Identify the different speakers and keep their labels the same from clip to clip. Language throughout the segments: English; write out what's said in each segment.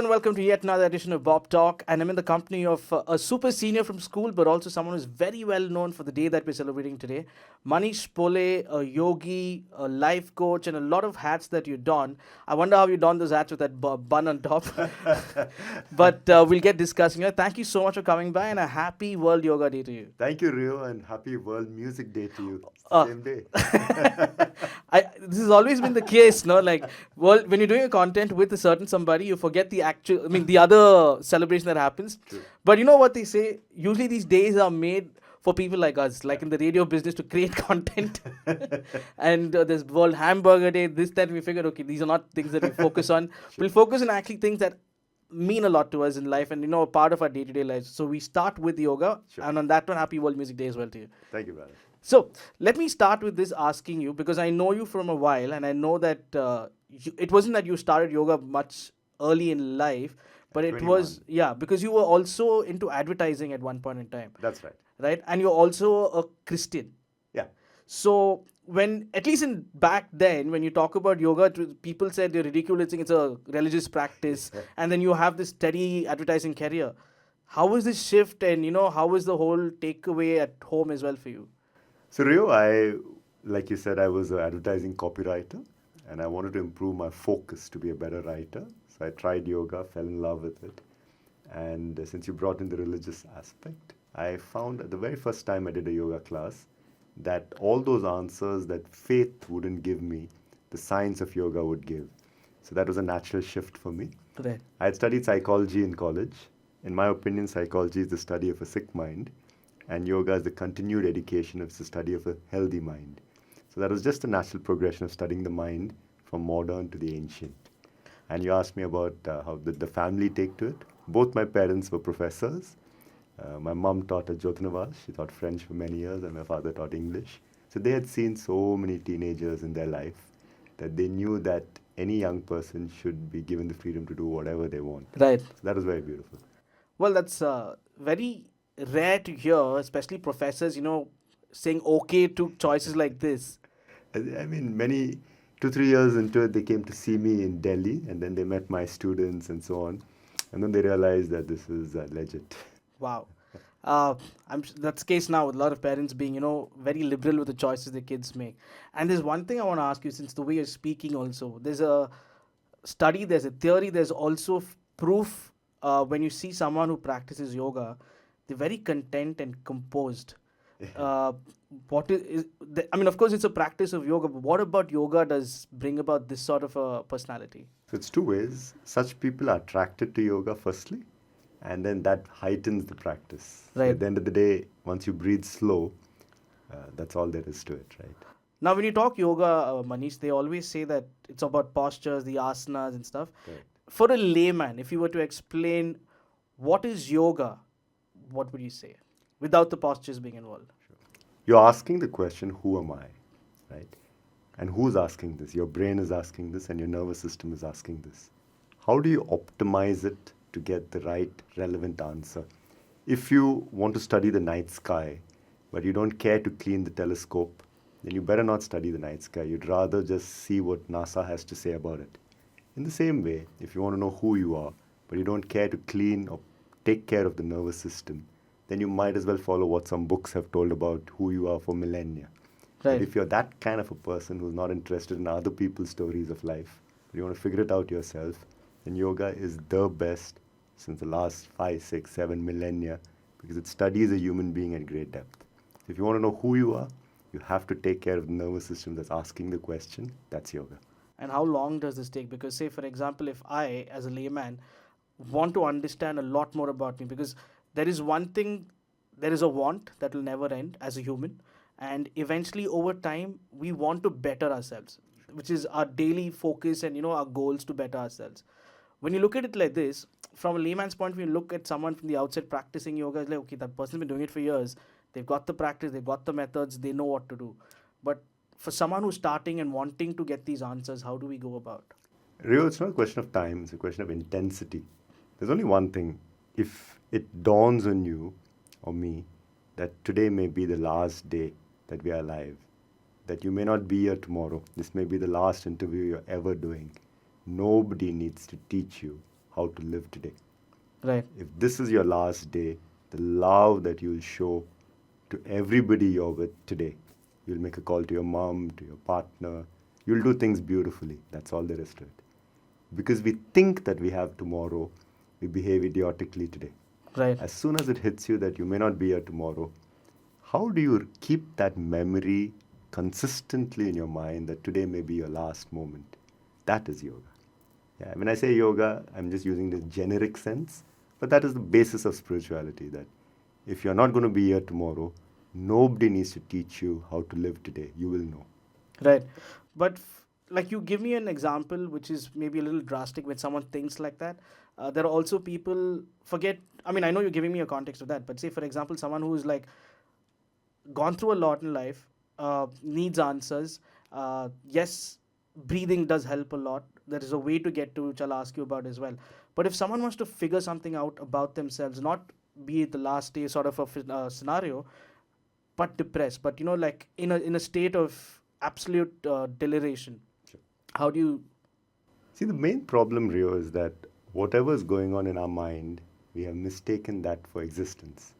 Speaker 1: and welcome to yet another edition of Bob Talk. And I'm in the company of a super senior from school, but also someone who's very well known for the day that we're celebrating today. Manish Pole, a yogi, a life coach, and a lot of hats that you don. I wonder how you don those hats with that bun on top. But we'll get discussing it. Thank you so much for coming by, and a happy World Yoga Day to you.
Speaker 2: Thank you, Rio, and happy World Music Day to you. It's the
Speaker 1: Uh,
Speaker 2: same day.
Speaker 1: this has always been the case, no? Like, well, when you're doing a content with a certain somebody, you forget the actual, the other celebration that happens.
Speaker 2: True.
Speaker 1: But you know what they say? Usually these days are made for people like us, like in the radio business, to create content. And there's World Hamburger Day, this, that. We figured, okay, these are not things that we focus on. We'll focus on actually things that mean a lot to us in life and, a part of our day-to-day lives. So we start with yoga.
Speaker 2: Sure.
Speaker 1: And on that one, happy World Music Day as well to you.
Speaker 2: Thank you, brother.
Speaker 1: So let me start with this asking you, because I know you from a while, and I know that it wasn't that you started yoga much early in life, but it
Speaker 2: 21.
Speaker 1: was, because you were also into advertising at one point in time,
Speaker 2: That's right.
Speaker 1: right? And you're also a Christian.
Speaker 2: Yeah.
Speaker 1: So when, at least in back then, when you talk about yoga, people said you're ridiculing it's a religious practice, and then you have this steady advertising career. How was this shift, and how was the whole takeaway at home as well for you?
Speaker 2: So, Rio, like you said, I was an advertising copywriter, and I wanted to improve my focus to be a better writer. So I tried yoga, fell in love with it. And since you brought in the religious aspect, I found at the very first time I did a yoga class that all those answers that faith wouldn't give me, the science of yoga would give. So that was a natural shift for me.
Speaker 1: Right.
Speaker 2: I had studied psychology in college. In my opinion, psychology is the study of a sick mind, and yoga is the continued education of the study of a healthy mind. So that was just a natural progression of studying the mind from modern to the ancient. And you asked me about how did the family take to it. Both my parents were professors. My mom taught at Jyotinavas. She taught French for many years, and my father taught English. So they had seen so many teenagers in their life that they knew that any young person should be given the freedom to do whatever they want.
Speaker 1: Right.
Speaker 2: So that was very beautiful.
Speaker 1: Well, that's very rare to hear, especially professors, saying okay to choices like this.
Speaker 2: I mean, 2-3 years into it, they came to see me in Delhi, and then they met my students and so on. And then they realized that this is legit.
Speaker 1: Wow. That's the case now with a lot of parents being, very liberal with the choices their kids make. And there's one thing I want to ask you, since the way you're speaking also, there's a study, there's a theory, there's also proof when you see someone who practices yoga, they're very content and composed. Of course, it's a practice of yoga, but what about yoga does bring about this sort of a personality?
Speaker 2: So it's two ways. Such people are attracted to yoga firstly, and then that heightens the practice. So
Speaker 1: Right.
Speaker 2: at the end of the day, once you breathe slow, that's all there is to it, right?
Speaker 1: Now, when you talk yoga, Manish, they always say that it's about postures, the asanas and stuff.
Speaker 2: Correct.
Speaker 1: For a layman, if you were to explain what is yoga, what would you say without the postures being involved?
Speaker 2: You're asking the question, who am I, right? And who's asking this? Your brain is asking this, and your nervous system is asking this. How do you optimize it to get the right, relevant answer? If you want to study the night sky, but you don't care to clean the telescope, then you better not study the night sky. You'd rather just see what NASA has to say about it. In the same way, if you want to know who you are, but you don't care to clean or take care of the nervous system, then you might as well follow what some books have told about who you are for millennia.
Speaker 1: Right.
Speaker 2: But if you're that kind of a person who's not interested in other people's stories of life, but you want to figure it out yourself, then yoga is the best since the last 5, 6, 7 millennia, because it studies a human being at great depth. If you want to know who you are, you have to take care of the nervous system that's asking the question. That's yoga.
Speaker 1: And how long does this take? Because, say, for example, if I, as a layman, want to understand a lot more about me, because there is one thing, there is a want that will never end as a human, and eventually over time we want to better ourselves, which is our daily focus and our goals to better ourselves. When you look at it like this, from a layman's point of view, look at someone from the outside practicing yoga, it's like, okay, that person's been doing it for years, they've got the practice, they've got the methods, they know what to do. But for someone who's starting and wanting to get these answers, how do we go about?
Speaker 2: Rio, it's not a question of time, it's a question of intensity. There's only one thing. If it dawns on you or me that today may be the last day that we are alive, that you may not be here tomorrow, this may be the last interview you're ever doing, nobody needs to teach you how to live today.
Speaker 1: Right.
Speaker 2: If this is your last day, the love that you'll show to everybody you're with today. You'll make a call to your mom, to your partner. You'll do things beautifully. That's all there is to it. Because we think that we have tomorrow, we behave idiotically today.
Speaker 1: Right.
Speaker 2: As soon as it hits you that you may not be here tomorrow, how do you keep that memory consistently in your mind that today may be your last moment? That is yoga. Yeah, when I say yoga, I'm just using the generic sense, but that is the basis of spirituality, that if you're not going to be here tomorrow, nobody needs to teach you how to live today. You will know.
Speaker 1: Right. But like you give me an example which is maybe a little drastic when someone thinks like that. There are also people forget. I mean, I know you're giving me a context of that, but say for example, someone who is like gone through a lot in life, needs answers. Yes, breathing does help a lot. There is a way to get to which I'll ask you about as well. But if someone wants to figure something out about themselves, not be it the last day sort of a scenario, but depressed, but like in a state of absolute deliration,
Speaker 2: Sure.
Speaker 1: how do you?
Speaker 2: See, the main problem, Rio, is that whatever is going on in our mind, we have mistaken that for existence.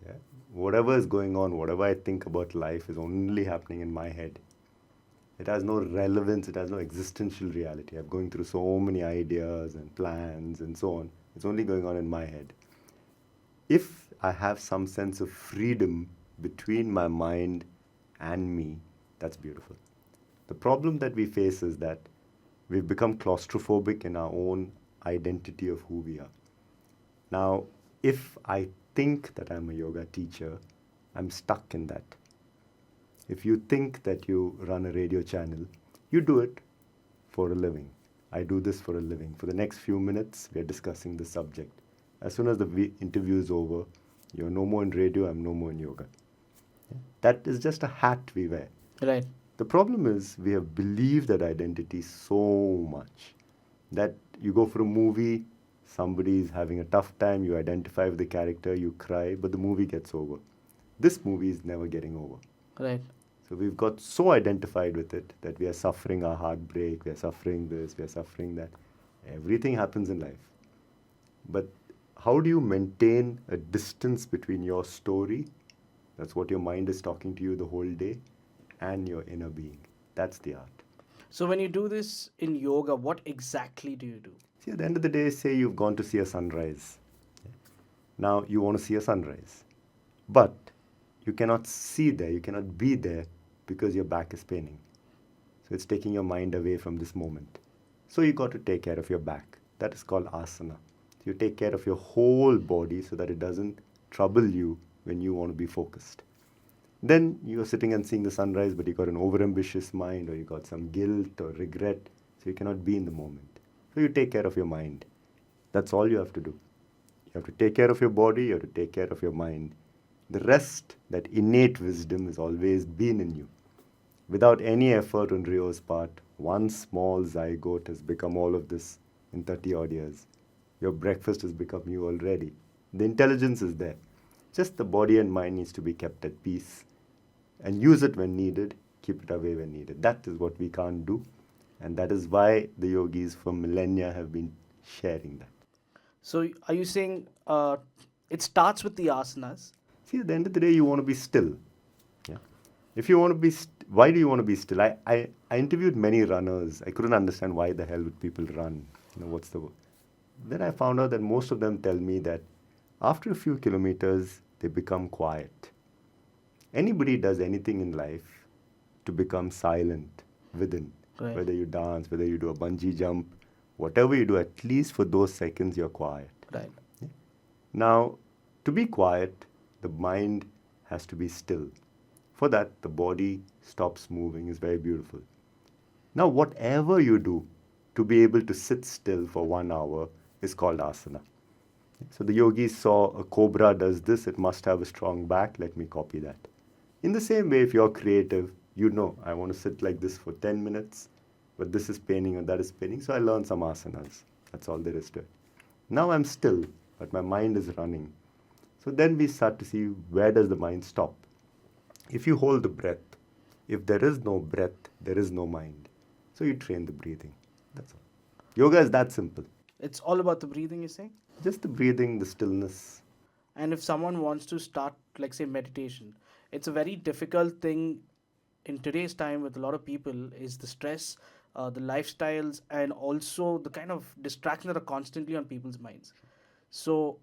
Speaker 2: Yeah? Whatever is going on, whatever I think about life is only happening in my head. It has no relevance, it has no existential reality. I'm going through so many ideas and plans and so on. It's only going on in my head. If I have some sense of freedom between my mind and me, that's beautiful. The problem that we face is that we've become claustrophobic in our own identity of who we are. Now, if I think that I'm a yoga teacher, I'm stuck in that. If you think that you run a radio channel, you do it for a living. I do this for a living. For the next few minutes, we are discussing the subject. As soon as the interview is over, you're no more in radio, I'm no more in yoga. That is just a hat we wear.
Speaker 1: Right.
Speaker 2: The problem is we have believed that identity so much that you go for a movie, somebody is having a tough time, you identify with the character, you cry, but the movie gets over. This movie is never getting over.
Speaker 1: Right.
Speaker 2: So we've got so identified with it that we are suffering our heartbreak, we are suffering this, we are suffering that. Everything happens in life. But how do you maintain a distance between your story, that's what your mind is talking to you the whole day, and your inner being? That's the art.
Speaker 1: So when you do this in yoga, what exactly do you do?
Speaker 2: See, at the end of the day, say you've gone to see a sunrise. Now you want to see a sunrise. But you cannot see there, you cannot be there because your back is paining. So it's taking your mind away from this moment. So you got to take care of your back. That is called asana. So you take care of your whole body so that it doesn't trouble you when you want to be focused. Then you're sitting and seeing the sunrise, but you got an overambitious mind, or you got some guilt or regret, so you cannot be in the moment. So you take care of your mind. That's all you have to do. You have to take care of your body, you have to take care of your mind. The rest, that innate wisdom, has always been in you. Without any effort on Rio's part, one small zygote has become all of this in 30 odd years. Your breakfast has become you already. The intelligence is there. Just the body and mind needs to be kept at peace and use it when needed, keep it away when needed. That is what we can't do. And that is why the yogis for millennia have been sharing that.
Speaker 1: So are you saying it starts with the asanas?
Speaker 2: See, at the end of the day, you want to be still. Yeah. If you want to be, why do you want to be still? I interviewed many runners. I couldn't understand why the hell would people run. What's the? Then I found out that most of them tell me that after a few kilometers, they become quiet. Anybody does anything in life to become silent within.
Speaker 1: Right.
Speaker 2: Whether you dance, whether you do a bungee jump, whatever you do, at least for those seconds, you're quiet.
Speaker 1: Right.
Speaker 2: Yeah? Now, to be quiet, the mind has to be still. For that, the body stops moving. Is very beautiful. Now, whatever you do to be able to sit still for 1 hour is called asana. So the yogis saw a cobra does this, it must have a strong back, let me copy that. In the same way, if you're creative, you know, I want to sit like this for 10 minutes, but this is paining or that is paining, so I learn some asanas. That's all there is to it. Now I'm still, but my mind is running. So then we start to see, where does the mind stop? If you hold the breath, if there is no breath, there is no mind. So you train the breathing. That's all. Yoga is that simple.
Speaker 1: It's all about the breathing, you say?
Speaker 2: Just the breathing, the stillness.
Speaker 1: And if someone wants to start, like, say, meditation, it's a very difficult thing in today's time with a lot of people is the stress, the lifestyles, and also the kind of distractions that are constantly on people's minds. So,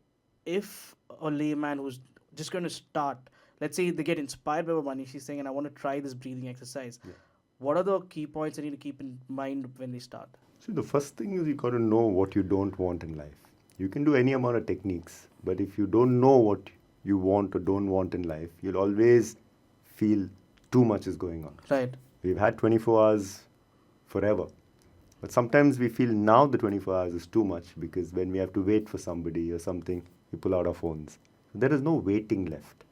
Speaker 1: if a layman who's just going to start, let's say they get inspired by what Manish is saying, and I want to try this breathing exercise,
Speaker 2: Yeah.
Speaker 1: what are the key points I need to keep in mind when they start?
Speaker 2: So the first thing is you got to know what you don't want in life. You can do any amount of techniques, but if you don't know what you want or don't want in life, you'll always feel too much is going on.
Speaker 1: Right.
Speaker 2: We've had 24 hours forever. But sometimes we feel now the 24 hours is too much because when we have to wait for somebody or something, we pull out our phones. There is no waiting left.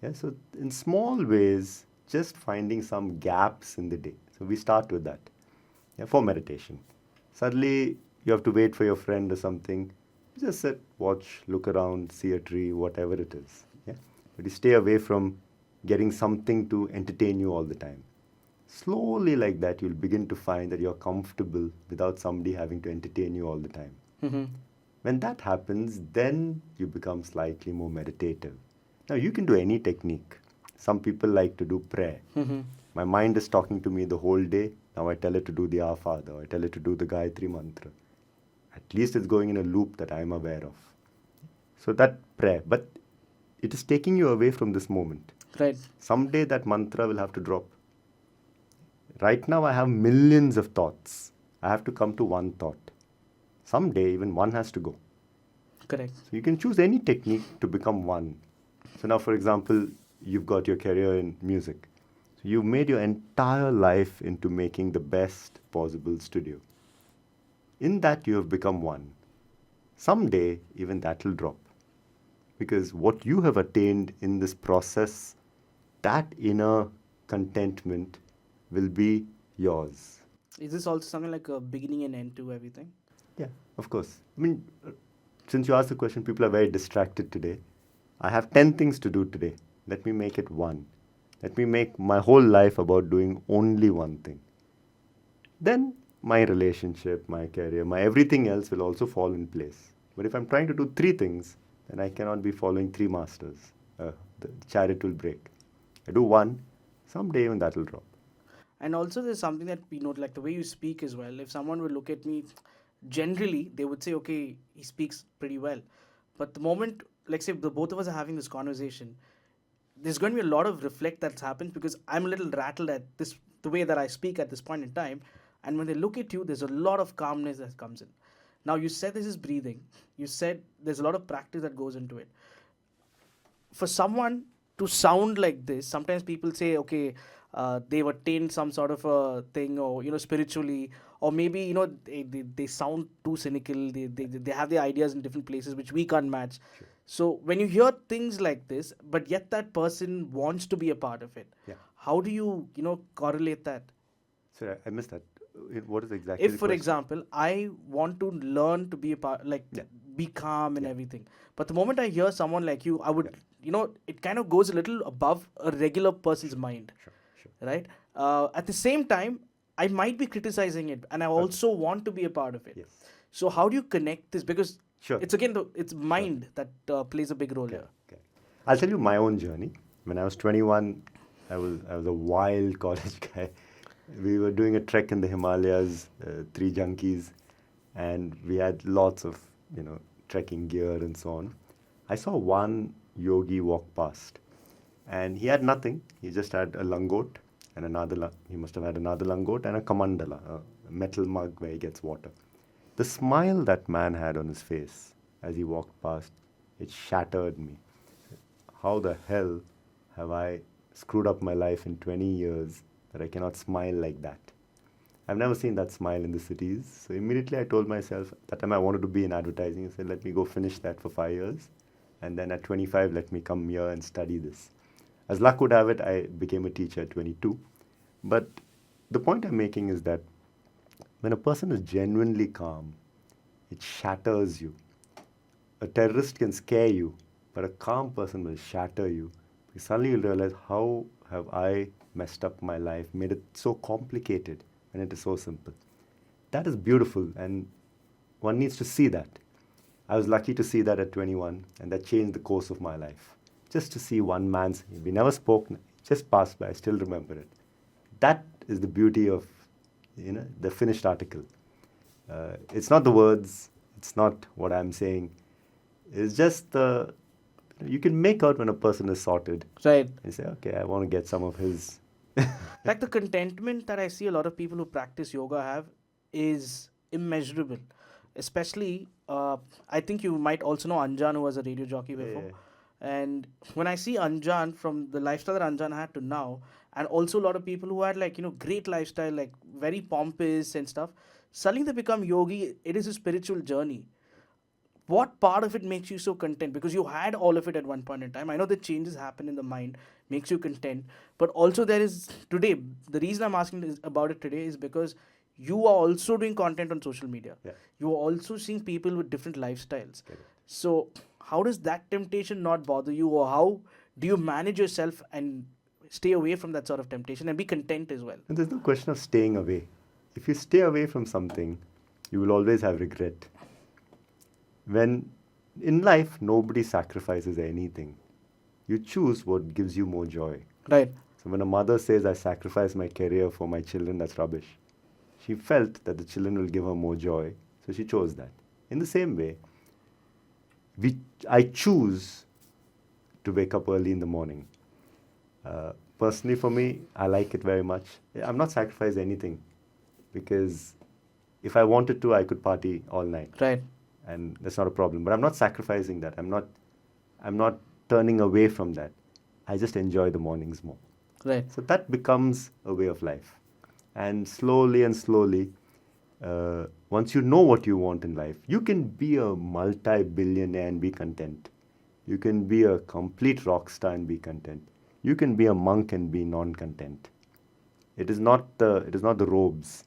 Speaker 2: Yeah, so in small ways, just finding some gaps in the day. So we start with that, yeah, for meditation. Suddenly, you have to wait for your friend or something. Just sit, watch, look around, see a tree, whatever it is. Yeah? But you stay away from getting something to entertain you all the time. Slowly, like that, you'll begin to find that you're comfortable without somebody having to entertain you all the time.
Speaker 1: Mm-hmm.
Speaker 2: When that happens, then you become slightly more meditative. Now, you can do any technique. Some people like to do prayer.
Speaker 1: Mm-hmm.
Speaker 2: My mind is talking to me the whole day. Now I tell it to do the Our Father. I tell it to do the Gayatri Mantra. At least it's going in a loop that I'm aware of. So that prayer. But it is taking you away from this moment.
Speaker 1: Right.
Speaker 2: Someday that mantra will have to drop. Right now I have millions of thoughts. I have to come to one thought. Someday even one has to go.
Speaker 1: Correct.
Speaker 2: So you can choose any technique to become one. So now, for example, you've got your career in music. So you've made your entire life into making the best possible studio. In that you have become one. Someday even that will drop. Because what you have attained in this process, that inner contentment will be yours.
Speaker 1: Is this also something like a beginning and end to everything?
Speaker 2: Yeah, of course. I mean, since you asked the question, people are very distracted today. I have 10 things to do today. Let me make it one. Let me make my whole life about doing only one thing. Then my relationship, my career, my everything else will also fall in place. But if I'm trying to do three things, then I cannot be following three masters. The chariot will break. I do one, someday even that will drop.
Speaker 1: And also, there's something that we note, like the way you speak as well. If someone would look at me, generally they would say, "Okay, he speaks pretty well." But the moment, like, say, the both of us are having this conversation, there's going to be a lot of reflect that's happened because I'm a little rattled at this, the way that I speak at this point in time. And when they look at you, there's a lot of calmness that comes in. Now, you said this is breathing. You said there's a lot of practice that goes into it. For someone to sound like this, sometimes people say, okay, they've attained some sort of a thing, or spiritually, or maybe they sound too cynical. They have their ideas in different places which we can't match.
Speaker 2: Sure.
Speaker 1: So when you hear things like this, but yet that person wants to be a part of it,
Speaker 2: Yeah.
Speaker 1: how do you correlate that?
Speaker 2: Sorry, I missed that. What is exactly
Speaker 1: If
Speaker 2: the
Speaker 1: for
Speaker 2: question?
Speaker 1: example I want to learn to be a part, like,
Speaker 2: Yeah.
Speaker 1: be calm and
Speaker 2: Yeah.
Speaker 1: everything, but the moment I hear someone like you, I would, it kind of goes a little above a regular person's mind,
Speaker 2: Sure, sure.
Speaker 1: right? At the same time, I might be criticizing it, and I
Speaker 2: Okay.
Speaker 1: also want to be a part of it.
Speaker 2: Yes.
Speaker 1: So how do you connect this? Because
Speaker 2: Sure.
Speaker 1: it's again it's mind that plays a big role
Speaker 2: Okay.
Speaker 1: here.
Speaker 2: Okay. I'll tell you my own journey. When I was 21, I was a wild college guy. We were doing a trek in the Himalayas, three junkies, and we had lots of trekking gear and so on. I saw one yogi walk past, and he had nothing. He just had a langot and he must have had another langot and a kamandala, a metal mug where he gets water. The smile that man had on his face as he walked past, it shattered me. How the hell have I screwed up my life in 20 years that I cannot smile like that? I've never seen that smile in the cities. So immediately I told myself, that time I wanted to be in advertising. I said, let me go finish that for 5 years. And then at 25, let me come here and study this. As luck would have it, I became a teacher at 22. But the point I'm making is that when a person is genuinely calm, it shatters you. A terrorist can scare you, but a calm person will shatter you. Because suddenly you'll realize, how have I messed up my life, made it so complicated when it is so simple. That is beautiful, and one needs to see that. I was lucky to see that at 21, and that changed the course of my life. Just to see one man's, we never spoke, just passed by, I still remember it. That is the beauty of, the finished article. It's not the words, it's not what I'm saying. It's just you can make out when a person is sorted.
Speaker 1: Right.
Speaker 2: And say, okay, I want to get some of his.
Speaker 1: Like the contentment that I see a lot of people who practice yoga have is immeasurable. Especially, I think you might also know Anjan, who was a radio jockey before.
Speaker 2: Yeah.
Speaker 1: And when I see Anjan, from the lifestyle that Anjan had to now, and also a lot of people who had great lifestyle, like very pompous and stuff, suddenly they become yogi. It is a spiritual journey. What part of it makes you so content? Because you had all of it at one point in time. I know the changes happen in the mind, makes you content, but also there is today. The reason I'm asking about it today is because you are also doing content on social media.
Speaker 2: Yeah.
Speaker 1: You are also seeing people with different lifestyles.
Speaker 2: Correct.
Speaker 1: So how does that temptation not bother you, or how do you manage yourself and stay away from that sort of temptation and be content as well?
Speaker 2: And there's no question of staying away. If you stay away from something, you will always have regret. When in life, nobody sacrifices anything. You choose what gives you more joy.
Speaker 1: Right.
Speaker 2: So when a mother says, I sacrifice my career for my children, that's rubbish. She felt that the children will give her more joy, so she chose that. In the same way, I choose to wake up early in the morning. Personally, for me, I like it very much. I'm not sacrificing anything, because if I wanted to, I could party all night.
Speaker 1: Right.
Speaker 2: And that's not a problem. But I'm not sacrificing that. I'm not turning away from that. I just enjoy the mornings more.
Speaker 1: Right.
Speaker 2: So that becomes a way of life. And slowly, once you know what you want in life, you can be a multi-billionaire and be content. You can be a complete rock star and be content. You can be a monk and be non-content. It is not the robes.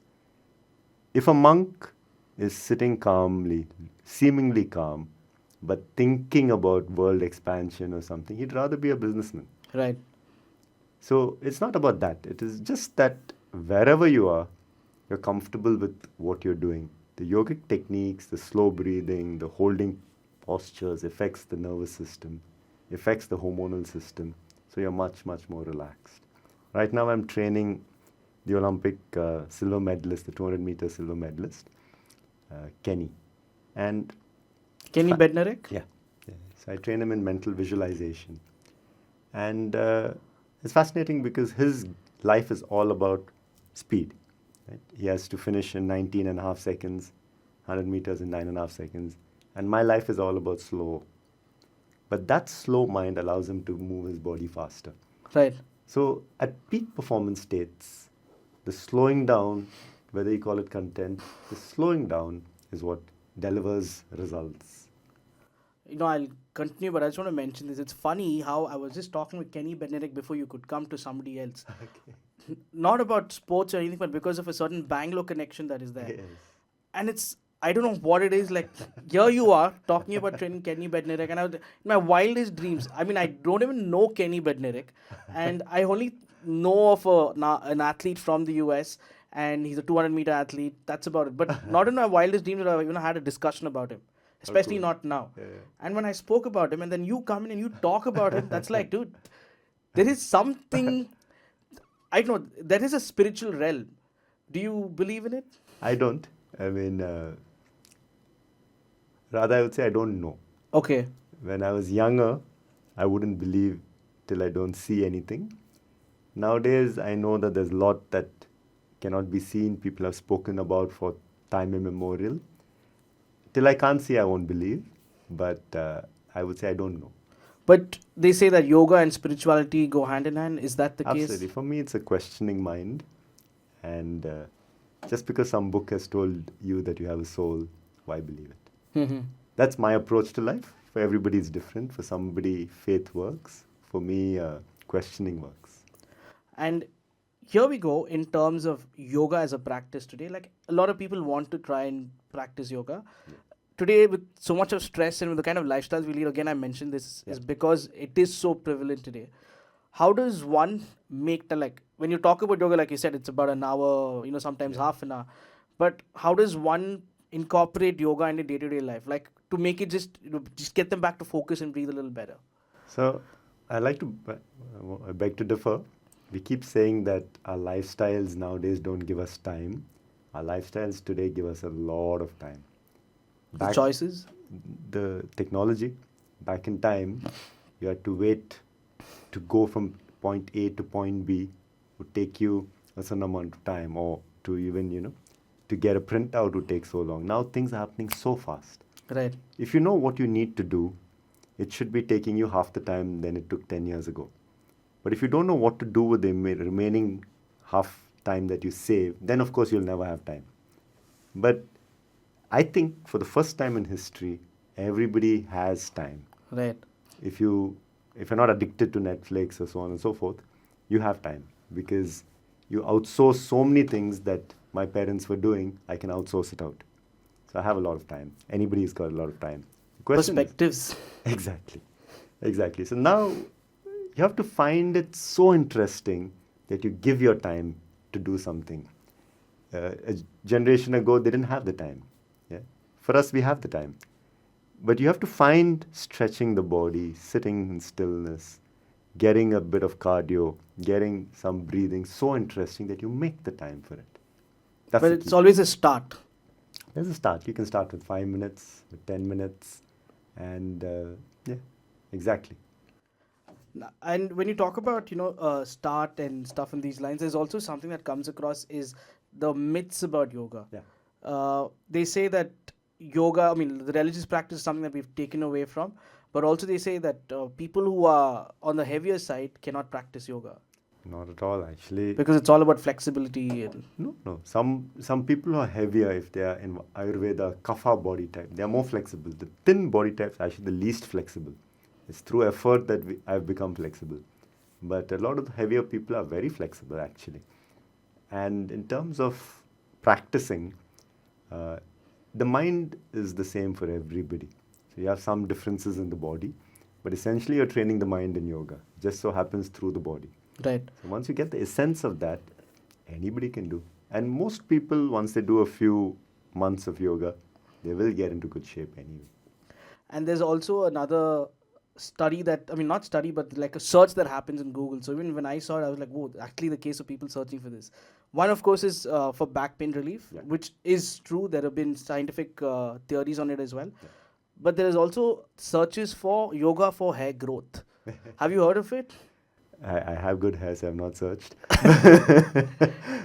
Speaker 2: If a monk is sitting calmly, seemingly calm, but thinking about world expansion or something, he'd rather be a businessman.
Speaker 1: Right.
Speaker 2: So it's not about that. It is just that wherever you are, you're comfortable with what you're doing. The yogic techniques, the slow breathing, the holding postures affects the nervous system, affects the hormonal system. So you're much, much more relaxed. Right now I'm training the Olympic silver medalist, the 200-meter silver medalist, Kenny. And
Speaker 1: Kenny Bednarik?
Speaker 2: yeah. So I train him in mental visualization. And it's fascinating because his life is all about speed. Right? He has to finish in 19 and a half seconds, 100 meters in 9.5 seconds. And my life is all about slow. But that slow mind allows him to move his body faster.
Speaker 1: Right.
Speaker 2: So at peak performance states, the slowing down, whether you call it content, the slowing down is what delivers results.
Speaker 1: I'll continue, but I just want to mention this. It's funny how I was just talking with Kenny Bednarik before you could come to somebody else.
Speaker 2: Okay.
Speaker 1: Not about sports or anything, but because of a certain Bangalore connection that is there.
Speaker 2: Yes.
Speaker 1: And I don't know what it is. Like, here you are talking about training Kenny Bednarik, and in my wildest dreams, I mean, I don't even know Kenny Bednarik, and I only know of an athlete from the US, and he's a 200-meter athlete. That's about it. But not in my wildest dreams that I even had a discussion about him. Especially
Speaker 2: cool.
Speaker 1: not now.
Speaker 2: Yeah.
Speaker 1: And when I spoke about him, and then you come in and you talk about him, that's like, dude, there is something, I don't know, there is a spiritual realm. Do you believe in it?
Speaker 2: I don't. I mean, rather I would say I don't know.
Speaker 1: Okay.
Speaker 2: When I was younger, I wouldn't believe till I don't see anything. Nowadays, I know that there's a lot that cannot be seen, people have spoken about for time immemorial. Till I can't see, I won't believe. But I would say I don't know.
Speaker 1: But they say that yoga and spirituality go hand in hand. Is that the
Speaker 2: Absolutely.
Speaker 1: case?
Speaker 2: For me, it's a questioning mind. And just because some book has told you that you have a soul, why believe it?
Speaker 1: Mm-hmm.
Speaker 2: That's my approach to life. For everybody, it's different. For somebody, faith works. For me, questioning works.
Speaker 1: And here we go in terms of yoga as a practice today. Like, a lot of people want to try and practice yoga. Yeah. Today, with so much of stress and with the kind of lifestyles we lead, again, I mentioned this, is because it is so prevalent today. How does one make when you talk about yoga, like you said, it's about an hour, sometimes half an hour. But how does one incorporate yoga into day-to-day life, like to make it just get them back to focus and breathe a little better?
Speaker 2: So I like to I beg to differ. We keep saying that our lifestyles nowadays don't give us time. Our lifestyles today give us a lot of time.
Speaker 1: The
Speaker 2: Back
Speaker 1: choices.
Speaker 2: the technology, back in time, you had to wait to go from point A to point B would take you a certain amount of time, or to even, to get a printout would take so long. Now things are happening so fast.
Speaker 1: Right.
Speaker 2: If you know what you need to do, it should be taking you half the time than it took 10 years ago. But if you don't know what to do with the remaining half time that you save, then of course you'll never have time. But I think for the first time in history, everybody has time.
Speaker 1: Right.
Speaker 2: If you're not addicted to Netflix or so on and so forth, you have time because you outsource so many things that my parents were doing. I can outsource it out, so I have a lot of time. Anybody's got a lot of time. The question is-
Speaker 1: Perspectives.
Speaker 2: exactly. So now you have to find it so interesting that you give your time to do something. A generation ago, they didn't have the time. Yeah, for us, we have the time. But you have to find stretching the body, sitting in stillness, getting a bit of cardio, getting some breathing so interesting that you make the time for it. That's
Speaker 1: But
Speaker 2: the
Speaker 1: it's
Speaker 2: key.
Speaker 1: always a start.
Speaker 2: There's a start. You can start with 5 minutes, with 10 minutes, and yeah, exactly.
Speaker 1: And when you talk about start and stuff in these lines, there's also something that comes across is the myths about yoga.
Speaker 2: Yeah.
Speaker 1: They say that yoga, I mean, the religious practice is something that we've taken away from, but also they say that people who are on the heavier side cannot practice yoga
Speaker 2: Not at all, actually.
Speaker 1: because it's all about flexibility and
Speaker 2: No. Some people who are heavier, if they are in Ayurveda, kapha body type, they are more flexible. The thin body type is actually the least flexible. It's through effort that I've become flexible. But a lot of the heavier people are very flexible, actually. And in terms of practicing, uh, the mind is the same for everybody. So you have some differences in the body, but essentially you're training the mind in yoga. Just so happens through the body.
Speaker 1: right.
Speaker 2: So once you get the essence of that, anybody can do. And most people, once they do a few months of yoga, they will get into good shape anyway.
Speaker 1: And there's also another study that, I mean, not study, but like a search that happens in Google. So even when I saw it, I was like, whoa, actually the case of people searching for this. One, of course, is for back pain relief,
Speaker 2: Yeah.
Speaker 1: which is true. There have been scientific theories on it as well.
Speaker 2: Yeah.
Speaker 1: But there is also searches for yoga for hair growth. Have you heard of it?
Speaker 2: I have good hair, so I've not searched.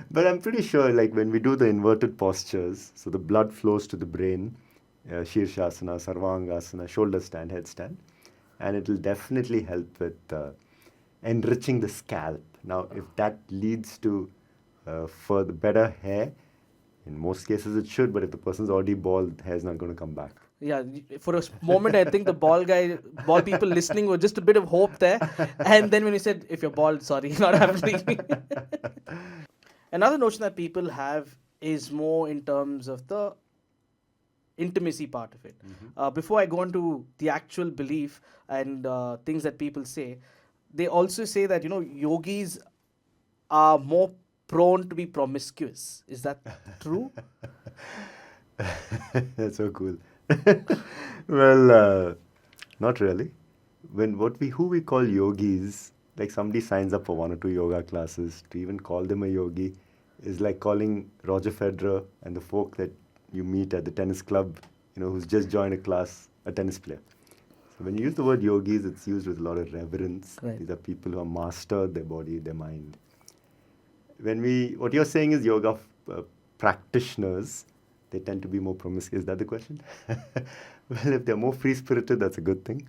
Speaker 2: But I'm pretty sure, like when we do the inverted postures, so the blood flows to the brain, Shirshasana, Sarvangasana, shoulder stand, headstand, and it will definitely help with enriching the scalp. Now, if that leads to further better hair, in most cases it should, but if the person's already bald, the hair's not going to come back.
Speaker 1: Yeah, for a moment, I think the bald people listening were just a bit of hope there. And then when you said, if you're bald, sorry, not happening. Another notion that people have is more in terms of the intimacy part of it. Before I go into the actual belief and things that people say, they also say that, yogis are more prone to be promiscuous. Is that true?
Speaker 2: That's so cool. Well, not really. Who we call yogis, like somebody signs up for 1 or 2 yoga classes, to even call them a yogi is like calling Roger Federer and the folk that you meet at the tennis club, who's just joined a class, a tennis player. So when you use the word yogis, it's used with a lot of reverence.
Speaker 1: Right.
Speaker 2: These are people who have mastered their body, their mind. What you're saying is yoga practitioners, they tend to be more promiscuous. Is that the question? Well, if they're more free-spirited, that's a good thing,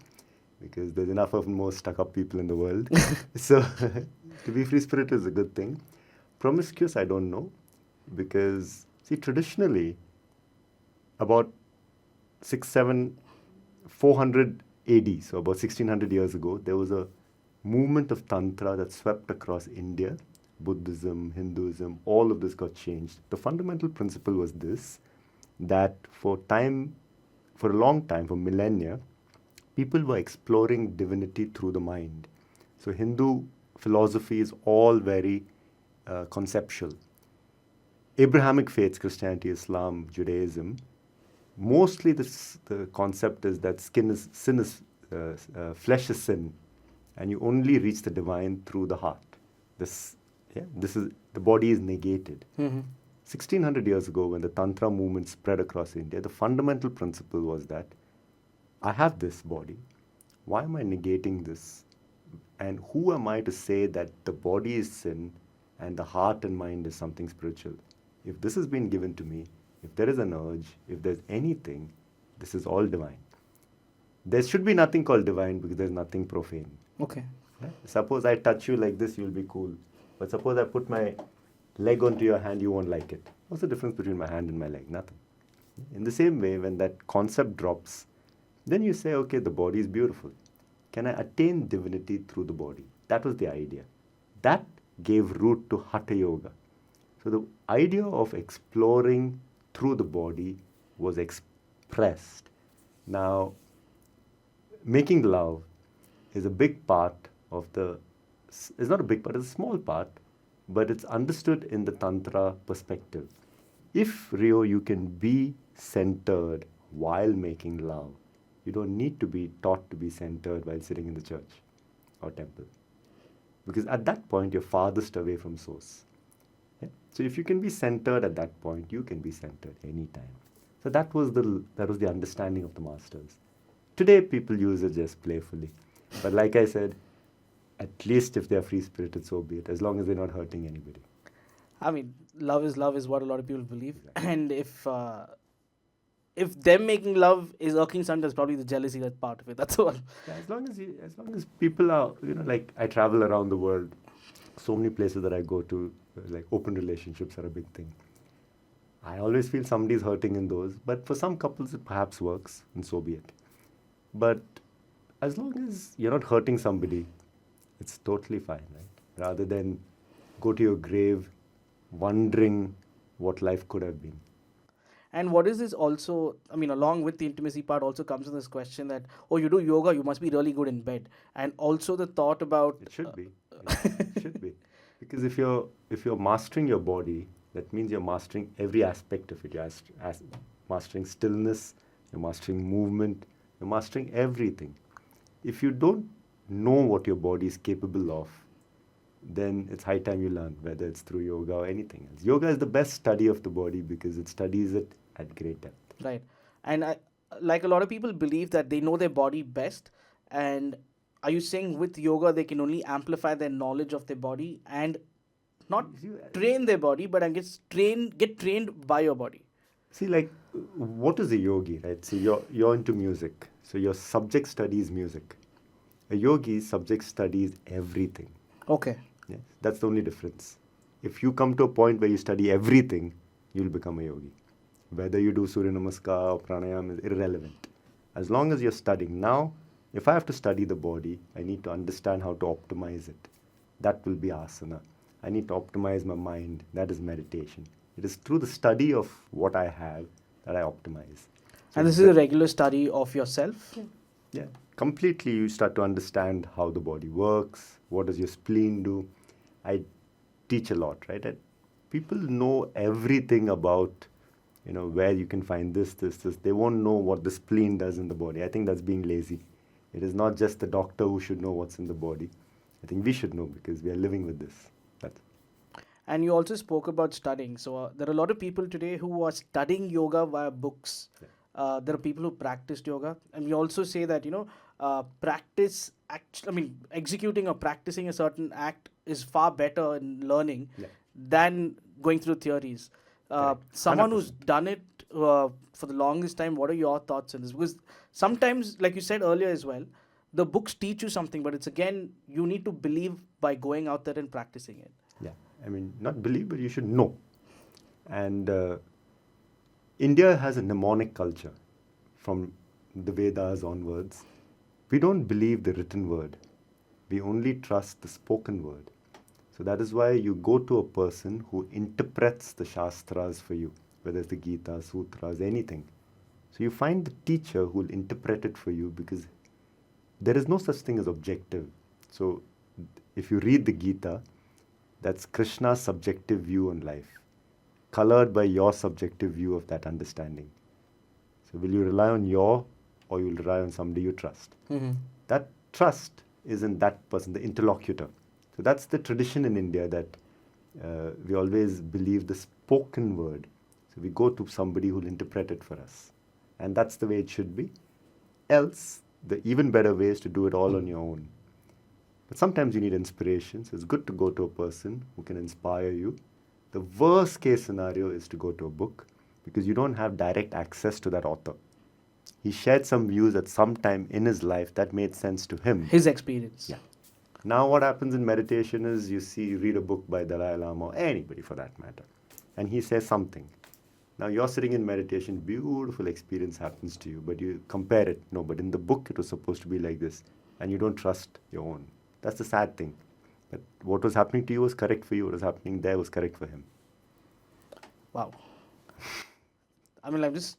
Speaker 2: because there's enough of more stuck-up people in the world. So to be free-spirited is a good thing. Promiscuous, I don't know, because, see, traditionally, about 400 AD, so about 1600 years ago, there was a movement of Tantra that swept across India. Buddhism, Hinduism, all of this got changed. The fundamental principle was this, that for a long time, for millennia, people were exploring divinity through the mind. So Hindu philosophy is all very conceptual. Abrahamic faiths, Christianity, Islam, Judaism, Mostly the concept is that flesh is sin, and you only reach the divine through the heart. This, yeah, this is the body is negated. 1600 years ago, when the Tantra movement spread across India, the fundamental principle was that I have this body. Why am I negating this? And who am I to say that the body is sin and the heart and mind is something spiritual? If this has been given to me, if there is an urge, if there's anything, this is all divine. There should be nothing called divine because there's nothing profane.
Speaker 1: Okay.
Speaker 2: Yeah? Suppose I touch you like this, you'll be cool. But suppose I put my leg onto your hand, you won't like it. What's the difference between my hand and my leg? Nothing. In the same way, when that concept drops, then you say, okay, the body is beautiful. Can I attain divinity through the body? That was the idea. That gave root to Hatha Yoga. So the idea of exploring through the body was expressed. Now, making love is a big part of it's not a big part, it's a small part, but it's understood in the Tantra perspective. If, Rio, you can be centered while making love, you don't need to be taught to be centered while sitting in the church or temple. Because at that point, you're farthest away from source. Yeah? So if you can be centered at that point, you can be centered anytime. So that was the understanding of the masters. Today, people use it just playfully. But like I said, at least if they're free-spirited, so be it, as long as they're not hurting anybody.
Speaker 1: I mean, love is what a lot of people believe. Exactly. And if them making love is irking something, that's probably the jealousy that's part of it. That's all.
Speaker 2: Yeah, as long as people are, like I travel around the world, so many places that I go to, like open relationships are a big thing. I always feel somebody's hurting in those, but for some couples it perhaps works, and so be it. But as long as you're not hurting somebody, it's totally fine, right? Rather than go to your grave wondering what life could have been.
Speaker 1: And what is this also, I mean, along with the intimacy part also comes in this question that, oh, you do yoga, you must be really good in bed. And also the thought about...
Speaker 2: It should be. It should be. Because if you're mastering your body, that means you're mastering every aspect of it. You're mastering stillness, you're mastering movement, you're mastering everything. If you don't know what your body is capable of, then it's high time you learn, whether it's through yoga or anything else. Yoga is the best study of the body because it studies it at great depth.
Speaker 1: Right. And like a lot of people believe that they know their body best. And are you saying with yoga they can only amplify their knowledge of their body and not train their body, but I guess get trained by your body?
Speaker 2: See, like, what is a yogi, right? See, you're into music. So your subject studies music. A yogi subject studies everything.
Speaker 1: Okay.
Speaker 2: Yes, that's the only difference. If you come to a point where you study everything, you'll become a yogi. Whether you do Surya Namaskar or Pranayam is irrelevant. As long as you're studying. Now, if I have to study the body, I need to understand how to optimize it. That will be asana. I need to optimize my mind. That is meditation. It is through the study of what I have that I optimize.
Speaker 1: So and this is a regular study of yourself?
Speaker 2: Yeah. Completely, you start to understand how the body works, what does your spleen do. I teach a lot, right? And people know everything about, where you can find this. They won't know what the spleen does in the body. I think that's being lazy. It is not just the doctor who should know what's in the body. I think we should know because we are living with this.
Speaker 1: And you also spoke about studying. So there are a lot of people today who are studying yoga via books. Yeah. There are people who practiced yoga. And we also say that, executing or practicing a certain act is far better in learning than going through theories. Someone who's done it for the longest time, what are your thoughts on this? Because sometimes, like you said earlier as well, the books teach you something, but it's again, you need to believe by going out there and practicing it.
Speaker 2: Yeah, not believe, but you should know. And India has a mnemonic culture from the Vedas onwards. We don't believe the written word. We only trust the spoken word. So that is why you go to a person who interprets the Shastras for you, whether it's the Gita, Sutras, anything. So you find the teacher who will interpret it for you because there is no such thing as objective. So if you read the Gita, that's Krishna's subjective view on life, colored by your subjective view of that understanding. So will you rely on or you'll rely on somebody you trust?
Speaker 1: Mm-hmm.
Speaker 2: That trust is in that person, the interlocutor. So that's the tradition in India that we always believe the spoken word. So we go to somebody who'll interpret it for us. And that's the way it should be. Else, the even better way is to do it all on your own. But sometimes you need inspiration, so it's good to go to a person who can inspire you. The worst case scenario is to go to a book because you don't have direct access to that author. He shared some views at some time in his life that made sense to him.
Speaker 1: His experience.
Speaker 2: Yeah. Now what happens in meditation is you read a book by Dalai Lama or anybody for that matter, and he says something. Now you're sitting in meditation, beautiful experience happens to you, but you compare it. No, but in the book it was supposed to be like this, and you don't trust your own. That's the sad thing. But what was happening to you was correct for you. What was happening there was correct for him.
Speaker 1: Wow. I mean, I'm just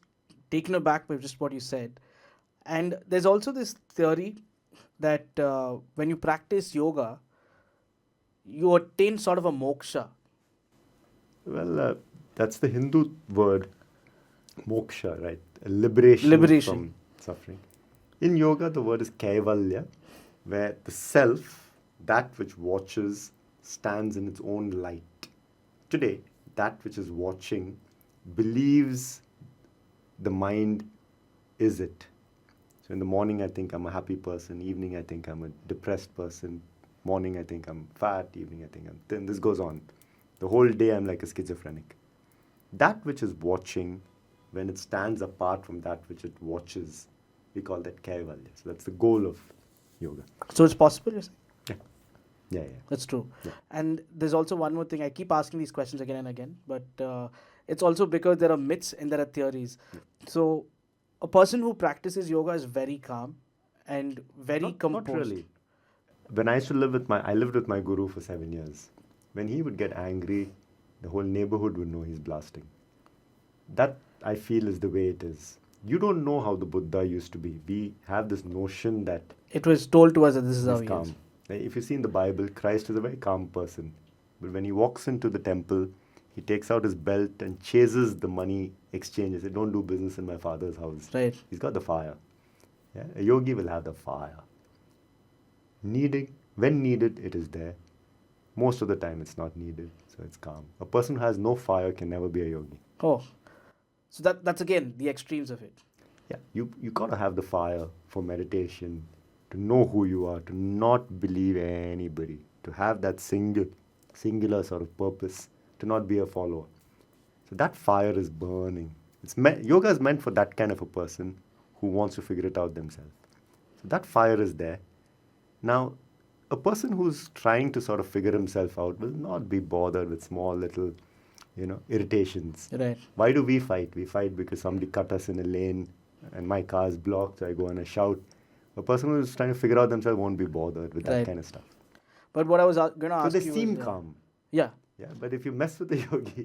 Speaker 1: taken aback by just what you said. And there's also this theory that when you practice yoga, you attain sort of a moksha.
Speaker 2: Well, that's the Hindu word, moksha, right? A liberation from suffering. In yoga, the word is kaivalya, where the self, that which watches, stands in its own light. Today, that which is watching believes the mind is it. So in the morning, I think I'm a happy person. Evening, I think I'm a depressed person. Morning, I think I'm fat. Evening, I think I'm thin. This goes on. The whole day, I'm like a schizophrenic. That which is watching, when it stands apart from that which it watches, we call that kaivalya. So that's the goal of yoga.
Speaker 1: So it's possible, you're saying?
Speaker 2: Yeah.
Speaker 1: That's true.
Speaker 2: Yeah.
Speaker 1: And there's also one more thing. I keep asking these questions again and again, but it's also because there are myths and there are theories.
Speaker 2: Yeah.
Speaker 1: So a person who practices yoga is very calm and very composed.
Speaker 2: Not really. When I used to I lived with my guru for 7 years. When he would get angry, the whole neighborhood would know he's blasting. That, I feel, is the way it is. You don't know how the Buddha used to be. We have this notion that
Speaker 1: it was told to us that this is how
Speaker 2: he's
Speaker 1: he
Speaker 2: calm.
Speaker 1: is.
Speaker 2: If you see in the Bible, Christ is a very calm person. But when he walks into the temple, he takes out his belt and chases the money exchanges. He says, don't do business in my father's house.
Speaker 1: Right.
Speaker 2: He's got the fire. Yeah? A yogi will have the fire. When needed, it is there. Most of the time, it's not needed, so it's calm. A person who has no fire can never be a yogi.
Speaker 1: Oh, so that's again the extremes of it.
Speaker 2: Yeah, you got to have the fire for meditation, to know who you are, to not believe anybody, to have that singular sort of purpose, to not be a follower. So that fire is burning. Yoga is meant for that kind of a person who wants to figure it out themselves. So that fire is there. Now, a person who's trying to sort of figure himself out will not be bothered with small little, irritations.
Speaker 1: Right.
Speaker 2: Why do we fight? We fight because somebody cut us in a lane and my car is blocked, so I go and I shout. A person who's trying to figure out themselves won't be bothered with that kind of stuff.
Speaker 1: But what I was going to ask you
Speaker 2: So they seem
Speaker 1: was,
Speaker 2: calm.
Speaker 1: Yeah.
Speaker 2: Yeah, but if you mess with a yogi...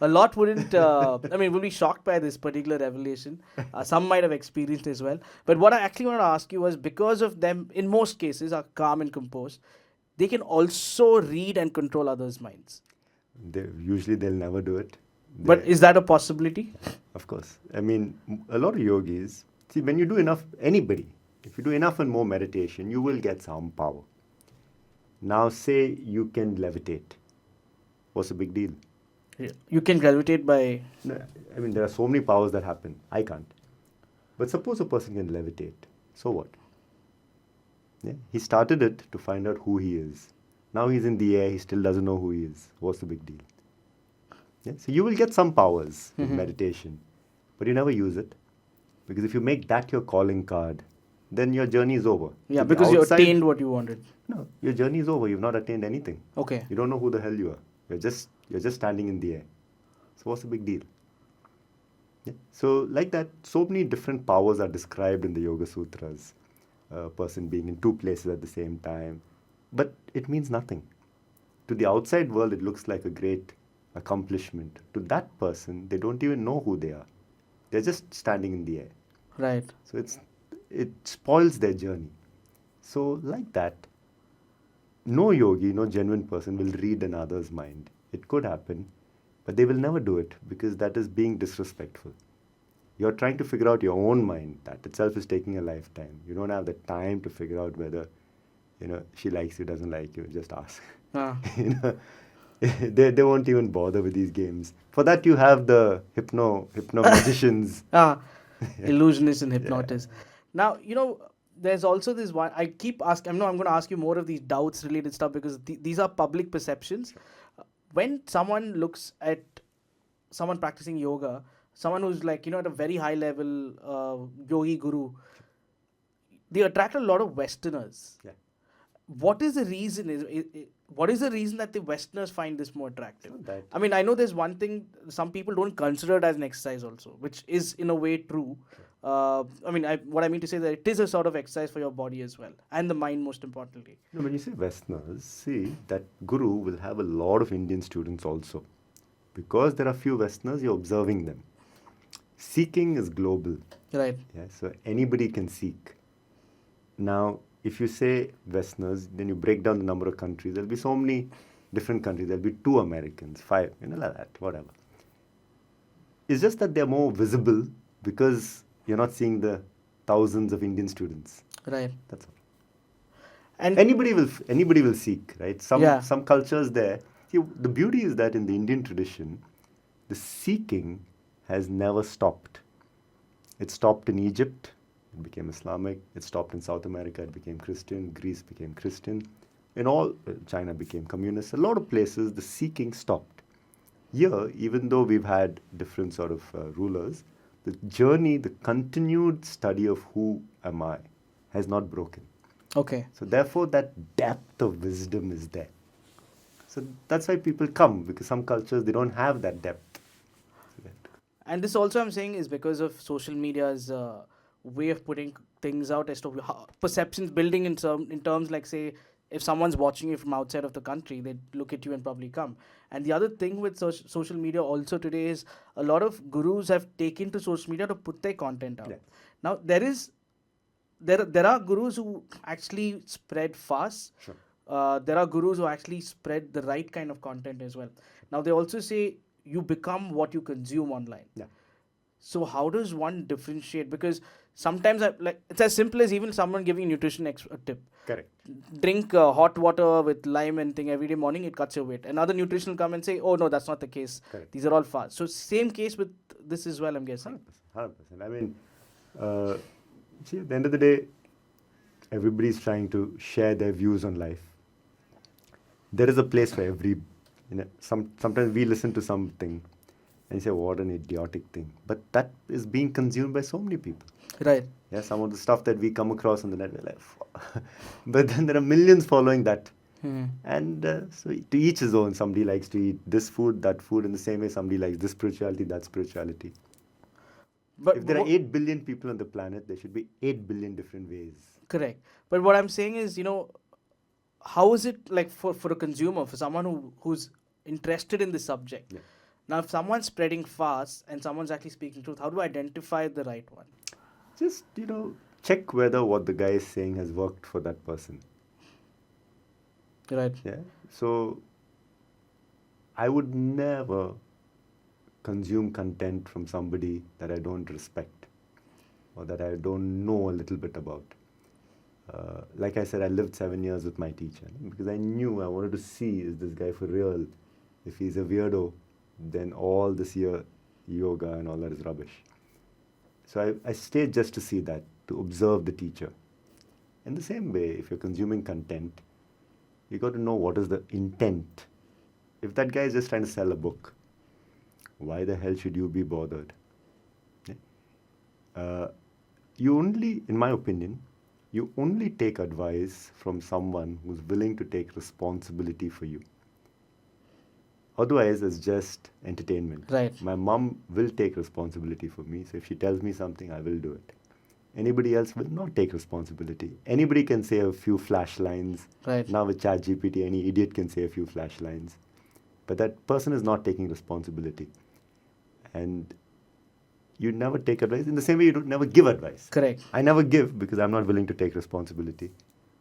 Speaker 1: a lot wouldn't, will be shocked by this particular revelation. Some might have experienced as well. But what I actually wanted to ask you was, because of them, in most cases, are calm and composed, they can also read and control others' minds.
Speaker 2: Usually they'll never do it.
Speaker 1: But is that a possibility?
Speaker 2: Of course. I mean, a lot of yogis, see, when you do enough, if you do enough and more meditation, you will get some power. Now, say you can levitate. What's the big deal?
Speaker 1: You can gravitate by...
Speaker 2: No, I mean, there are so many powers that happen. I can't. But suppose a person can levitate. So what? Yeah? He started it to find out who he is. Now he's in the air, he still doesn't know who he is. What's the big deal? Yeah? So you will get some powers with meditation, but you never use it. Because if you make that your calling card, then your journey is over.
Speaker 1: Yeah, because you attained what you wanted.
Speaker 2: No, your journey is over. You've not attained anything.
Speaker 1: Okay.
Speaker 2: You don't know who the hell you are. You're just standing in the air. So what's the big deal? Yeah. So like that, so many different powers are described in the Yoga Sutras. A person being in two places at the same time. But it means nothing. To the outside world, it looks like a great accomplishment. To that person, they don't even know who they are. They're just standing in the air.
Speaker 1: Right.
Speaker 2: So it spoils their journey. So like that, no yogi, no genuine person will read another's mind. It could happen, but they will never do it because that is being disrespectful. You're trying to figure out your own mind. That itself is taking a lifetime. You don't have the time to figure out whether, she likes you, doesn't like you. Just ask.
Speaker 1: Ah,
Speaker 2: you know, they won't even bother with these games. For that, you have the hypno magicians.
Speaker 1: ah, illusionist and
Speaker 2: Yeah.
Speaker 1: hypnotist. Now, there's also this one. I keep asking. I'm going to ask you more of these doubts related stuff because these are public perceptions. When someone looks at someone practicing yoga, someone who's like, at a very high level yogi guru, they attract a lot of Westerners.
Speaker 2: Yeah.
Speaker 1: What is the reason? What is the reason that the Westerners find this more attractive?
Speaker 2: So that
Speaker 1: I mean, I know there's one thing some people don't consider it as an exercise also, which is in a way true. What I mean to say that it is a sort of exercise for your body as well and the mind, most importantly.
Speaker 2: no, when you say Westerners, see that guru will have a lot of Indian students also, because there are few Westerners. You're observing them. Seeking is global.
Speaker 1: Right.
Speaker 2: Yeah, so anybody can seek. Now, if you say Westerners, then you break down the number of countries. There'll be so many different countries. There'll be 2 Americans, 5, like that, whatever. It's just that they're more visible because you're not seeing the thousands of Indian students.
Speaker 1: Right.
Speaker 2: That's all.
Speaker 1: And
Speaker 2: Anybody will seek, right?
Speaker 1: Yeah.
Speaker 2: Some cultures there. See, the beauty is that in the Indian tradition, the seeking has never stopped. It stopped in Egypt, it became Islamic. It stopped in South America, it became Christian. Greece became Christian. In all, China became communist. A lot of places, the seeking stopped. Here, even though we've had different sort of rulers, the journey, the continued study of who am I has not broken.
Speaker 1: okay.
Speaker 2: So therefore, that depth of wisdom is there. So that's why people come, because some cultures, they don't have that depth.
Speaker 1: And this also I'm saying is because of social media's way of putting things out as to how perceptions building in terms like, say, if someone's watching you from outside of the country, they look at you and probably come. And the other thing with social media also today is a lot of gurus have taken to social media to put their content out.
Speaker 2: Yeah.
Speaker 1: Now there are gurus who actually spread fast.
Speaker 2: Sure.
Speaker 1: There are gurus who actually spread the right kind of content as well. Now they also say you become what you consume online.
Speaker 2: Yeah.
Speaker 1: So how does one differentiate? Because sometimes it's as simple as even someone giving nutrition a tip.
Speaker 2: Correct.
Speaker 1: Drink hot water with lime and thing every day morning, it cuts your weight. Another nutrition will come and say, oh no, that's not the case.
Speaker 2: Correct.
Speaker 1: These are all fast. So same case with this as well, I'm guessing.
Speaker 2: 100%. I mean, see, at the end of the day, everybody's trying to share their views on life. There is a place for every, sometimes we listen to something and say, what an idiotic thing. But that is being consumed by so many people.
Speaker 1: Right.
Speaker 2: Yeah, some of the stuff that we come across on the net, we're like, but then there are millions following that. And so to each his own. Somebody likes to eat this food, that food. In the same way, somebody likes this spirituality, that spirituality.
Speaker 1: But
Speaker 2: If there are 8 billion people on the planet, there should be 8 billion different ways.
Speaker 1: correct. But what I'm saying is, how is it like for a consumer, for someone who's interested in the subject?
Speaker 2: Yeah.
Speaker 1: Now, if someone's spreading fast and someone's actually speaking truth, how do I identify the right one?
Speaker 2: Just, check whether what the guy is saying has worked for that person.
Speaker 1: Right.
Speaker 2: Yeah. So, I would never consume content from somebody that I don't respect or that I don't know a little bit about. Like I said, I lived 7 years with my teacher because I knew I wanted to see, is this guy for real? If he's a weirdo, then all this yoga and all that is rubbish. So I stayed just to see that, to observe the teacher. In the same way, if you're consuming content, you got to know what is the intent. If that guy is just trying to sell a book, why the hell should you be bothered? You only, in my opinion, you only take advice from someone who's willing to take responsibility for you. Otherwise, it's just entertainment.
Speaker 1: Right.
Speaker 2: My mom will take responsibility for me, so if she tells me something, I will do it. Anybody else will not take responsibility. Anybody can say a few flash lines.
Speaker 1: Right.
Speaker 2: Now with ChatGPT, any idiot can say a few flash lines. But that person is not taking responsibility. And you never take advice. In the same way, you don't never give advice.
Speaker 1: Correct.
Speaker 2: I never give because I'm not willing to take responsibility.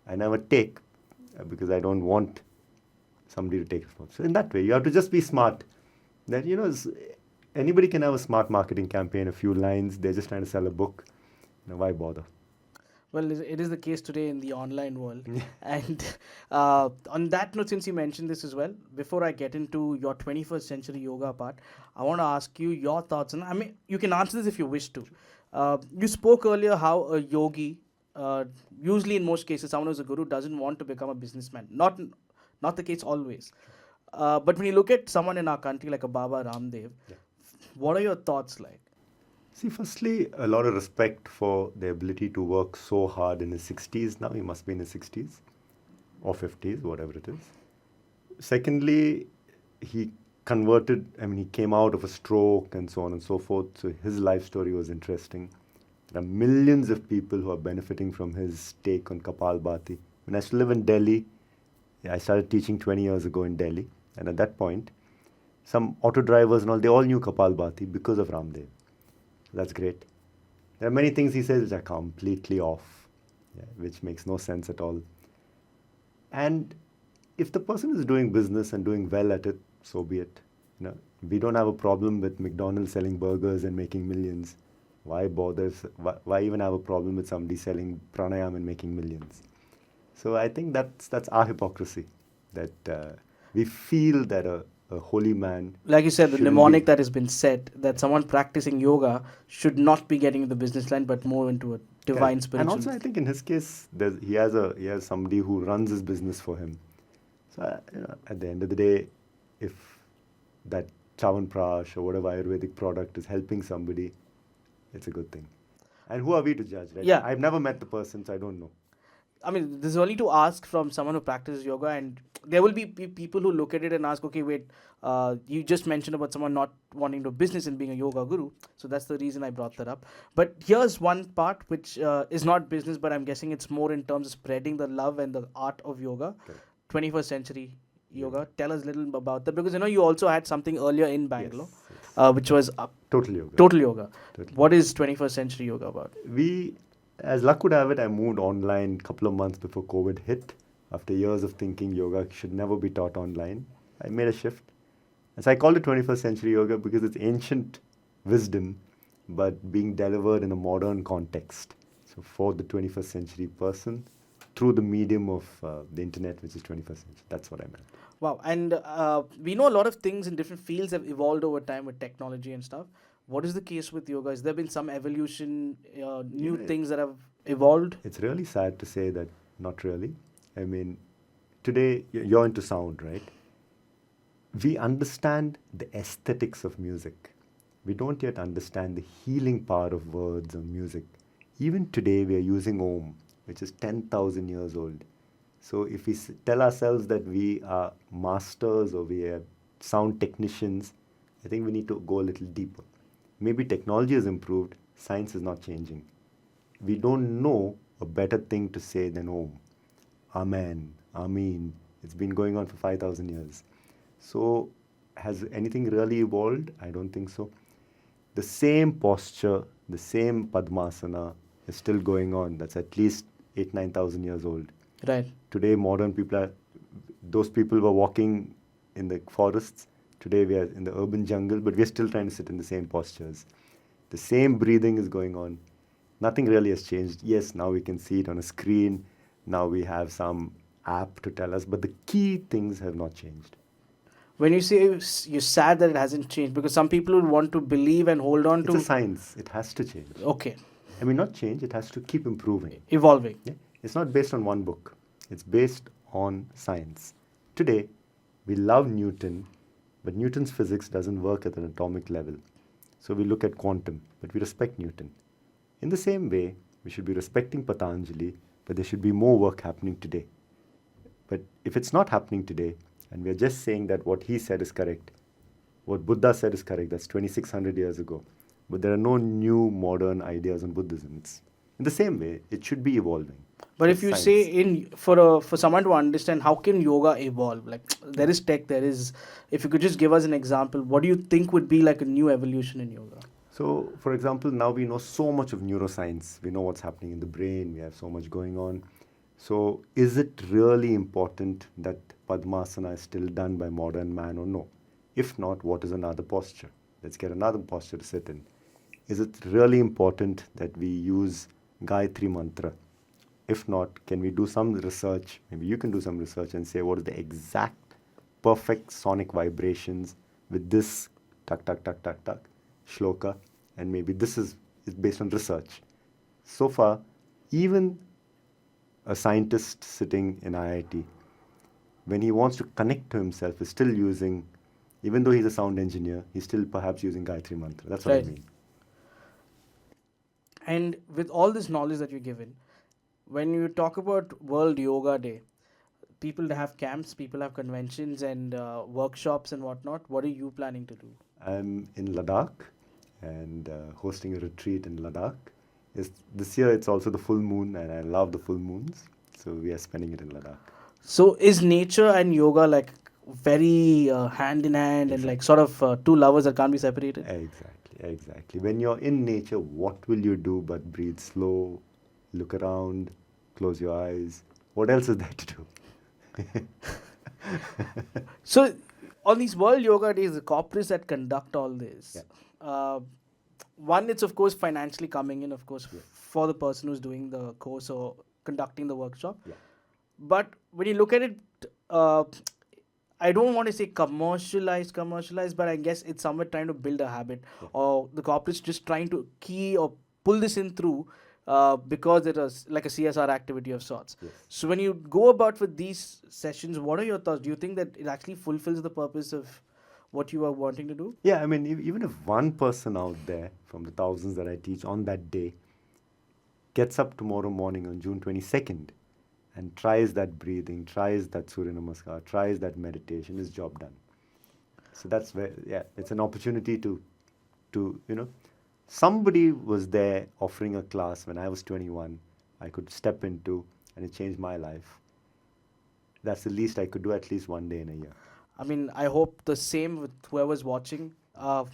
Speaker 2: I never take because I don't want somebody to take responsibility. So in that way, you have to just be smart. That, anybody can have a smart marketing campaign, a few lines. They're just trying to sell a book. Why bother?
Speaker 1: Well, it is the case today in the online world. And on that note, since you mentioned this as well, before I get into your 21st century yoga part, I want to ask you your thoughts. And I mean, you can answer this if you wish to. You spoke earlier how a yogi, usually in most cases, someone who's a guru doesn't want to become a businessman. Not the case always. But when you look at someone in our country like a Baba Ramdev,
Speaker 2: Yeah.
Speaker 1: what are your thoughts like?
Speaker 2: See, firstly, a lot of respect for the ability to work so hard in his 60s now. He must be in his 60s or 50s, whatever it is. Secondly, he he came out of a stroke and so on and so forth. So his life story was interesting. There are millions of people who are benefiting from his take on Kapalbhati. When I used to live in Delhi, I started teaching 20 years ago in Delhi. And at that point, some auto drivers and all, they all knew Kapalbhati because of Ramdev. That's great. There are many things he says which are completely off, which makes no sense at all. And if the person is doing business and doing well at it, so be it. We don't have a problem with McDonald's selling burgers and making millions. Why bother? Why even have a problem with somebody selling pranayam and making millions? So I think that's our hypocrisy, that we feel that a holy man,
Speaker 1: Like you said, the
Speaker 2: shouldn't
Speaker 1: mnemonic
Speaker 2: be.
Speaker 1: that has been said that someone practicing yoga should not be getting the business line, but more into a divine
Speaker 2: Correct. And
Speaker 1: spiritual.
Speaker 2: also, I think in his case, he has somebody who runs his business for him. So at the end of the day, if that Chawanprash or whatever Ayurvedic product is helping somebody, it's a good thing. And who are we to judge, right?
Speaker 1: Yeah.
Speaker 2: I've never met the person, so I don't know.
Speaker 1: I mean, this is only to ask from someone who practices yoga, and there will be people who look at it and ask, okay, wait, you just mentioned about someone not wanting to do business and being a yoga guru, so that's the reason I brought that up. But here's one part which is not business, but I'm guessing it's more in terms of spreading the love and the art of yoga.
Speaker 2: Correct.
Speaker 1: 21st century yoga.
Speaker 2: Yoga.
Speaker 1: Tell us a little about that, because you also had something earlier in Bangalore,
Speaker 2: Yes.
Speaker 1: which was
Speaker 2: Total yoga.
Speaker 1: total yoga.
Speaker 2: Totally.
Speaker 1: What is 21st century yoga about?
Speaker 2: As luck would have it, I moved online a couple of months before COVID hit. After years of thinking yoga should never be taught online, I made a shift. And so I called it 21st century yoga because it's ancient wisdom, but being delivered in a modern context. So for the 21st century person, through the medium of the internet, which is 21st century. That's what I meant.
Speaker 1: Wow, and we know a lot of things in different fields have evolved over time with technology and stuff. What is the case with yoga? Has there been some evolution, new
Speaker 2: Yeah.
Speaker 1: things that have evolved?
Speaker 2: It's really sad to say that not really. I mean, today you're into sound, right? We understand the aesthetics of music. We don't yet understand the healing power of words or music. Even today, we are using Om, which is 10,000 years old. So if we tell ourselves that we are masters or we are sound technicians, I think we need to go a little deeper. Maybe technology has improved, science is not changing. We don't know a better thing to say than Om. Amen, Ameen. It's been going on for 5,000 years. So has anything really evolved? I don't think so. The same posture, the same Padmasana is still going on. That's at least 9,000 years old.
Speaker 1: Right.
Speaker 2: Today, modern people those people were walking in the forests. Today, we are in the urban jungle, but we're still trying to sit in the same postures. The same breathing is going on. Nothing really has changed. Yes, now we can see it on a screen. Now we have some app to tell us, but the key things have not changed.
Speaker 1: When you say you're sad that it hasn't changed, because some people would want to believe and hold on
Speaker 2: It's
Speaker 1: to.
Speaker 2: a science. It has to change.
Speaker 1: Okay,
Speaker 2: I mean, not change. It has to keep improving.
Speaker 1: evolving.
Speaker 2: Yeah? It's not based on one book. It's based on science. Today, we love Newton, but Newton's physics doesn't work at an atomic level. So we look at quantum, but we respect Newton. In the same way, we should be respecting Patanjali, but there should be more work happening today. But if it's not happening today, and we're just saying that what he said is correct, what Buddha said is correct, that's 2,600 years ago, but there are no new modern ideas on Buddhism. It's in the same way, it should be evolving.
Speaker 1: But
Speaker 2: It's
Speaker 1: if you
Speaker 2: science.
Speaker 1: say for someone to understand how can yoga evolve, like there is tech, there is. If you could just give us an example, what do you think would be like a new evolution in yoga?
Speaker 2: So, for example, now we know so much of neuroscience. We know what's happening in the brain. We have so much going on. So, is it really important that Padmasana is still done by modern man or no? If not, what is another posture let's get another posture to sit in. Is it really important that we use Gayatri Mantra? If not, can we do some research? Maybe you can do some research and say what is the exact perfect sonic vibrations with this tak tak tak tak tak shloka, and maybe this is based on research. So far, even a scientist sitting in IIT, when he wants to connect to himself, is still using, even though he's a sound engineer, he's still perhaps using Gayatri Mantra. That's what I
Speaker 1: Right.
Speaker 2: mean.
Speaker 1: And with all this knowledge that you're given, when you talk about World Yoga Day, people have camps, people have conventions and workshops and whatnot. What are you planning to do?
Speaker 2: I'm in Ladakh and hosting a retreat in Ladakh. This year it's also the full moon, and I love the full moons, so we are spending it in Ladakh.
Speaker 1: So is nature and yoga like very hand in hand and like sort of two lovers that can't be separated?
Speaker 2: Exactly. When you're in nature, what will you do but breathe slow, look around, close your eyes? What else is there to do?
Speaker 1: So on these World Yoga Days, the corporates that conduct all this, one, it's of course financially coming in, of course, for the person who's doing the course or conducting the workshop.
Speaker 2: Yeah.
Speaker 1: But when you look at it, I don't want to say commercialized, but I guess it's somewhere trying to build a habit, or the corporates just trying to key or pull this in through because it is like a CSR activity of sorts.
Speaker 2: Yes.
Speaker 1: So when you go about with these sessions, what are your thoughts? Do you think that it actually fulfills the purpose of what you are wanting to do?
Speaker 2: Yeah, I mean, even if one person out there from the thousands that I teach on that day gets up tomorrow morning on June 22nd and tries that breathing, tries that Surya Namaskar, tries that meditation, is job done. So that's where, it's an opportunity to, somebody was there offering a class when I was 21, I could step into, and it changed my life. That's the least I could do, at least one day in a year.
Speaker 1: I mean, I hope the same with whoever's watching.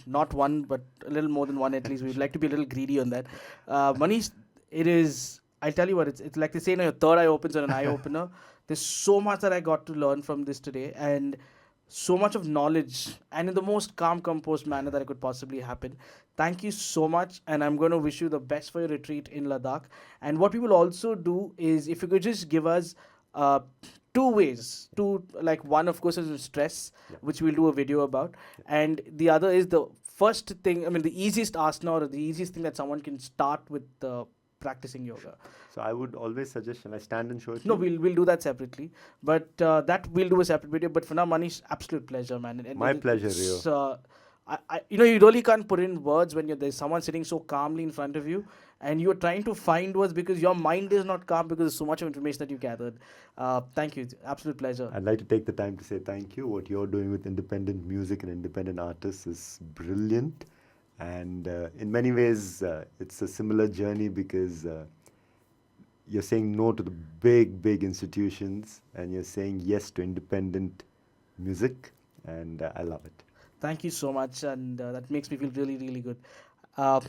Speaker 1: Not one, but a little more than one at least. We'd like to be a little greedy on that. Manish, it is. I'll tell you what. It's like they say, your third eye opens on an eye opener. There's so much that I got to learn from this today, and so much of knowledge, and in the most calm, composed manner that it could possibly happen. Thank you so much, and I'm going to wish you the best for your retreat in Ladakh. And what we will also do is, if you could just give us two ways to, like, one of course is stress, which we'll do a video about, and the other is the first thing, I mean the easiest asana or the easiest thing that someone can start with practicing yoga.
Speaker 2: So I would always suggest, shall I stand and show it to
Speaker 1: No,
Speaker 2: you?
Speaker 1: we'll do that separately, but that we'll do a separate video. But for now, Manish, absolute pleasure, man.
Speaker 2: My pleasure,
Speaker 1: it's,
Speaker 2: Rio.
Speaker 1: you really can't put in words when there's someone sitting so calmly in front of you, and you're trying to find words because your mind is not calm because there's so much of information that you gathered. Thank you, absolute pleasure.
Speaker 2: I'd like to take the time to say thank you. What you're doing with independent music and independent artists is brilliant, and in many ways, it's a similar journey because you're saying no to the big institutions, and you're saying yes to independent music, and I love it.
Speaker 1: Thank you so much, and that makes me feel really, really good.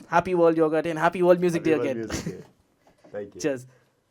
Speaker 1: Happy World Yoga Day and happy World Music Day
Speaker 2: Happy World
Speaker 1: again.
Speaker 2: Music Day. Thank you.
Speaker 1: Cheers.